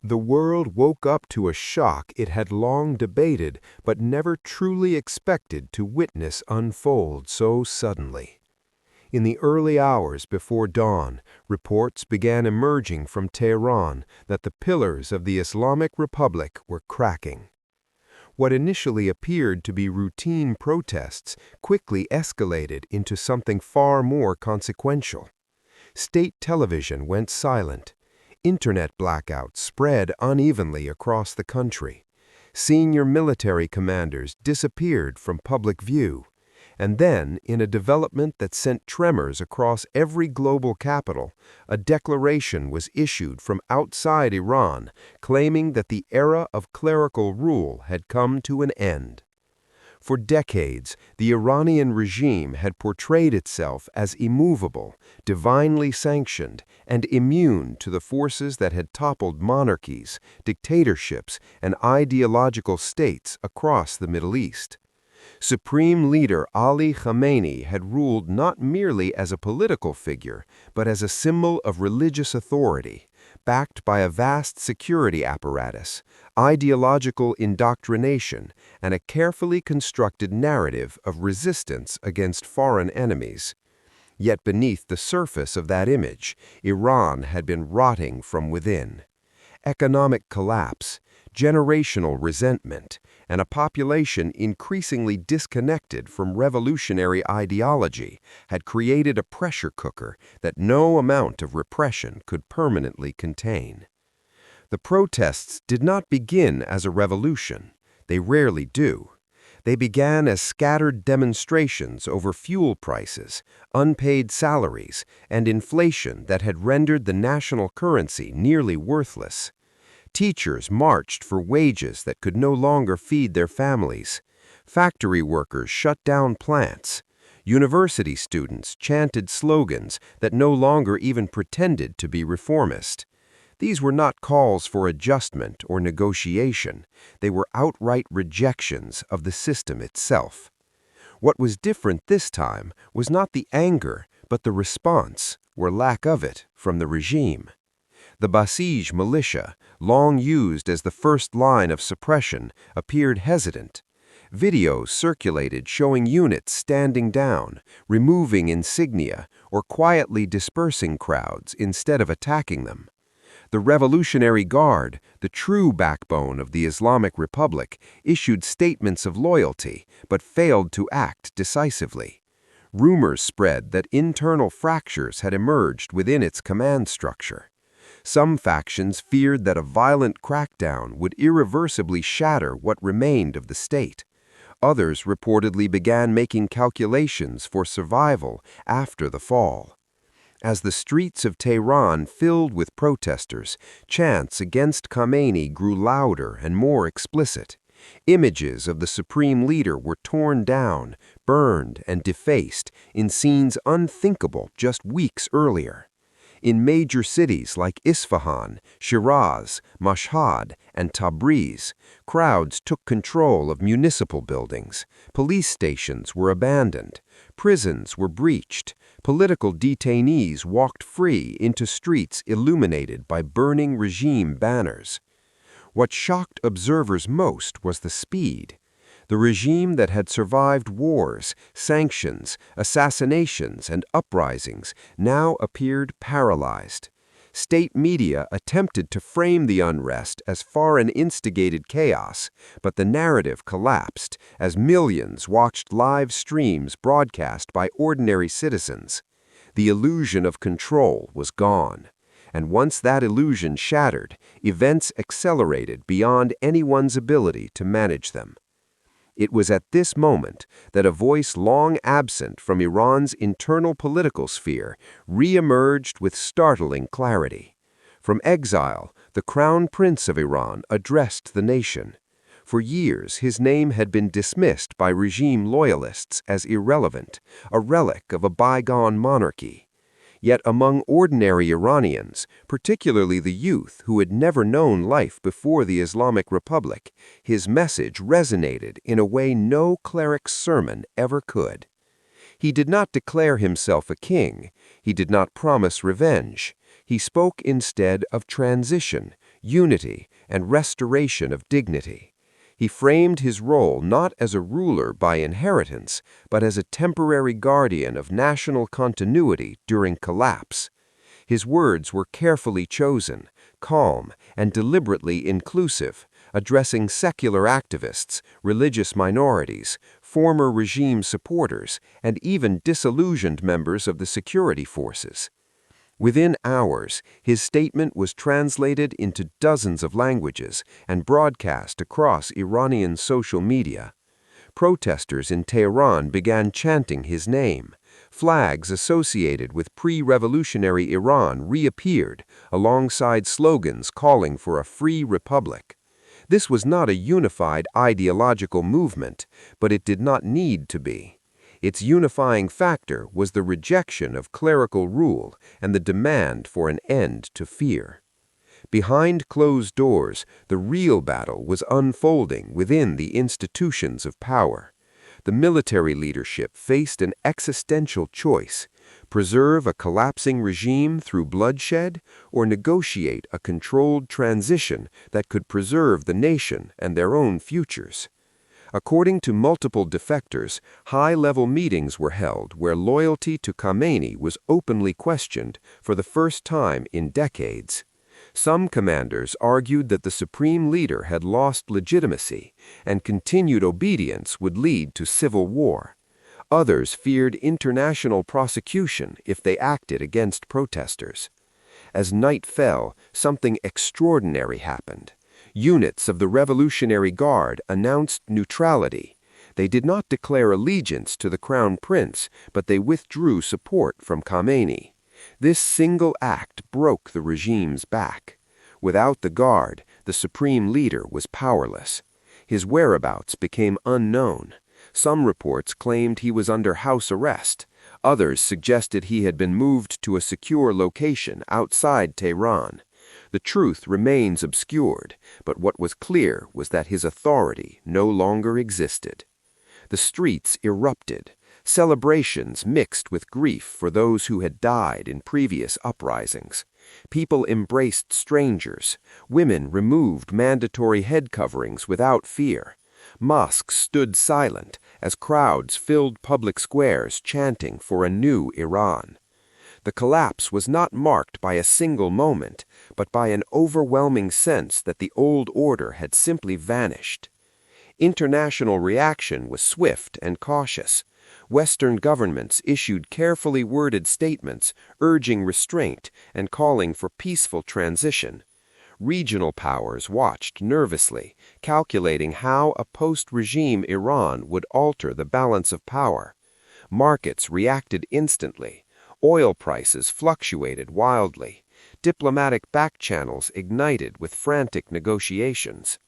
The world woke up to a shock it had long debated but never truly expected to witness unfold so suddenly. In the early hours before dawn, reports began emerging from Tehran that the pillars of the Islamic Republic were cracking. What initially appeared to be routine protests quickly escalated into something far more consequential. State television went silent. Internet blackouts spread unevenly across the country. Senior military commanders disappeared from public view. And then, in a development that sent tremors across every global capital, a declaration was issued from outside Iran claiming that the era of clerical rule had come to an end. For decades, the Iranian regime had portrayed itself as immovable, divinely sanctioned, and immune to the forces that had toppled monarchies, dictatorships, and ideological states across the Middle East. Supreme Leader Ali Khamenei had ruled not merely as a political figure, but as a symbol of religious authority, backed by a vast security apparatus, ideological indoctrination, and a carefully constructed narrative of resistance against foreign enemies. Yet beneath the surface of that image, Iran had been rotting from within. Economic collapse, generational resentment, and a population increasingly disconnected from revolutionary ideology had created a pressure cooker that no amount of repression could permanently contain. The protests did not begin as a revolution. They rarely do. They began as scattered demonstrations over fuel prices, unpaid salaries, and inflation that had rendered the national currency nearly worthless. Teachers marched for wages that could no longer feed their families. Factory workers shut down plants. University students chanted slogans that no longer even pretended to be reformist. These were not calls for adjustment or negotiation. They were outright rejections of the system itself. What was different this time was not the anger, but the response, or lack of it, from the regime. The Basij militia, long used as the first line of suppression, appeared hesitant. Videos circulated showing units standing down, removing insignia, or quietly dispersing crowds instead of attacking them. The Revolutionary Guard, the true backbone of the Islamic Republic, issued statements of loyalty, but failed to act decisively. Rumors spread that internal fractures had emerged within its command structure. Some factions feared that a violent crackdown would irreversibly shatter what remained of the state. Others reportedly began making calculations for survival after the fall. As the streets of Tehran filled with protesters, chants against Khamenei grew louder and more explicit. Images of the Supreme Leader were torn down, burned, and defaced in scenes unthinkable just weeks earlier. In major cities like Isfahan, Shiraz, Mashhad, and Tabriz, crowds took control of municipal buildings, police stations were abandoned, prisons were breached, political detainees walked free into streets illuminated by burning regime banners. What shocked observers most was the speed. The regime that had survived wars, sanctions, assassinations, and uprisings now appeared paralyzed. State media attempted to frame the unrest as foreign-instigated chaos, but the narrative collapsed as millions watched live streams broadcast by ordinary citizens. The illusion of control was gone. And once that illusion shattered, events accelerated beyond anyone's ability to manage them. It was at this moment that a voice long absent from Iran's internal political sphere re-emerged with startling clarity. From exile, the Crown Prince of Iran addressed the nation. For years, his name had been dismissed by regime loyalists as irrelevant, a relic of a bygone monarchy. Yet among ordinary Iranians, particularly the youth who had never known life before the Islamic Republic, his message resonated in a way no cleric's sermon ever could. He did not declare himself a king. He did not promise revenge. He spoke instead of transition, unity, and restoration of dignity. He framed his role not as a ruler by inheritance, but as a temporary guardian of national continuity during collapse. His words were carefully chosen, calm, and deliberately inclusive, addressing secular activists, religious minorities, former regime supporters, and even disillusioned members of the security forces. Within hours, his statement was translated into dozens of languages and broadcast across Iranian social media. Protesters in Tehran began chanting his name. Flags associated with pre-revolutionary Iran reappeared, alongside slogans calling for a free republic. This was not a unified ideological movement, but it did not need to be. Its unifying factor was the rejection of clerical rule and the demand for an end to fear. Behind closed doors, the real battle was unfolding within the institutions of power. The military leadership faced an existential choice: preserve a collapsing regime through bloodshed, or negotiate a controlled transition that could preserve the nation and their own futures. According to multiple defectors, high-level meetings were held where loyalty to Khamenei was openly questioned for the first time in decades. Some commanders argued that the Supreme Leader had lost legitimacy, and continued obedience would lead to civil war. Others feared international prosecution if they acted against protesters. As night fell, something extraordinary happened. Units of the Revolutionary Guard announced neutrality. They did not declare allegiance to the Crown Prince, but they withdrew support from Khamenei. This single act broke the regime's back. Without the Guard, the Supreme Leader was powerless. His whereabouts became unknown. Some reports claimed he was under house arrest. Others suggested he had been moved to a secure location outside Tehran. The truth remains obscured, but what was clear was that his authority no longer existed. The streets erupted. Celebrations mixed with grief for those who had died in previous uprisings. People embraced strangers. Women removed mandatory head coverings without fear. Mosques stood silent as crowds filled public squares chanting for a new Iran. The collapse was not marked by a single moment, but by an overwhelming sense that the old order had simply vanished. International reaction was swift and cautious. Western governments issued carefully worded statements urging restraint and calling for peaceful transition. Regional powers watched nervously, calculating how a post-regime Iran would alter the balance of power. Markets reacted instantly. Oil prices fluctuated wildly. Diplomatic back-channels ignited with frantic negotiations.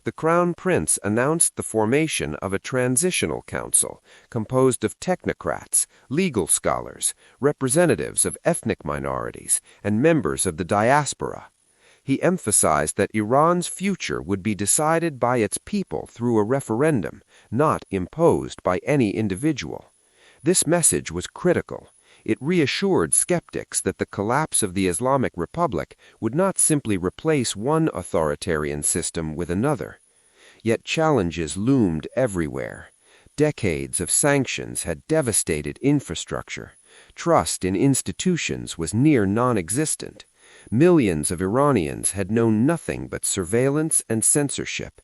The Crown Prince announced the formation of a transitional council composed of technocrats, legal scholars, representatives of ethnic minorities, and members of the diaspora. He emphasized that Iran's future would be decided by its people through a referendum, not imposed by any individual. This message was critical. It reassured skeptics that the collapse of the Islamic Republic would not simply replace one authoritarian system with another. Yet challenges loomed everywhere. Decades of sanctions had devastated infrastructure. Trust in institutions was near non-existent. Millions of Iranians had known nothing but surveillance and censorship.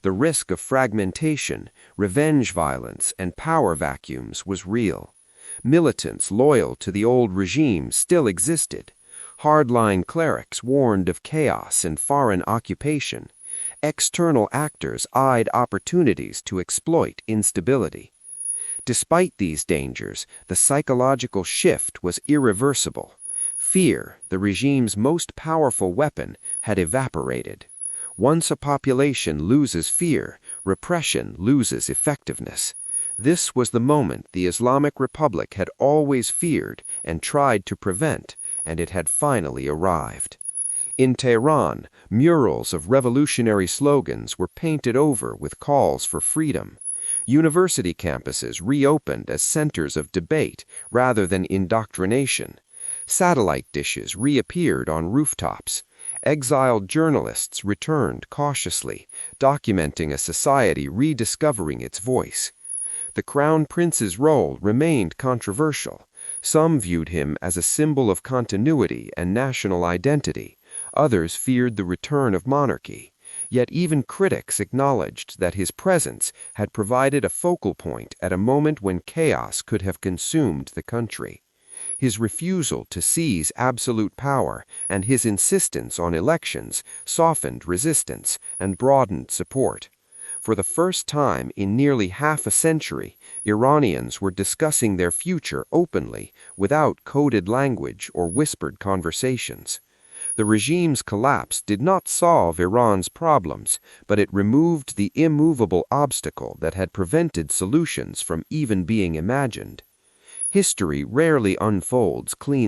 The risk of fragmentation, revenge violence, and power vacuums was real. Militants loyal to the old regime still existed. Hardline clerics warned of chaos and foreign occupation. External actors eyed opportunities to exploit instability. Despite these dangers, the psychological shift was irreversible. Fear, the regime's most powerful weapon, had evaporated. Once a population loses fear, repression loses effectiveness. This was the moment the Islamic Republic had always feared and tried to prevent, and it had finally arrived. In Tehran, murals of revolutionary slogans were painted over with calls for freedom. University campuses reopened as centers of debate rather than indoctrination. Satellite dishes reappeared on rooftops. Exiled journalists returned cautiously, documenting a society rediscovering its voice. The Crown Prince's role remained controversial. Some viewed him as a symbol of continuity and national identity. Others feared the return of monarchy. Yet even critics acknowledged that his presence had provided a focal point at a moment when chaos could have consumed the country. His refusal to seize absolute power and his insistence on elections softened resistance and broadened support. For the first time in nearly half a century, Iranians were discussing their future openly, without coded language or whispered conversations. The regime's collapse did not solve Iran's problems, but it removed the immovable obstacle that had prevented solutions from even being imagined. History rarely unfolds cleanly.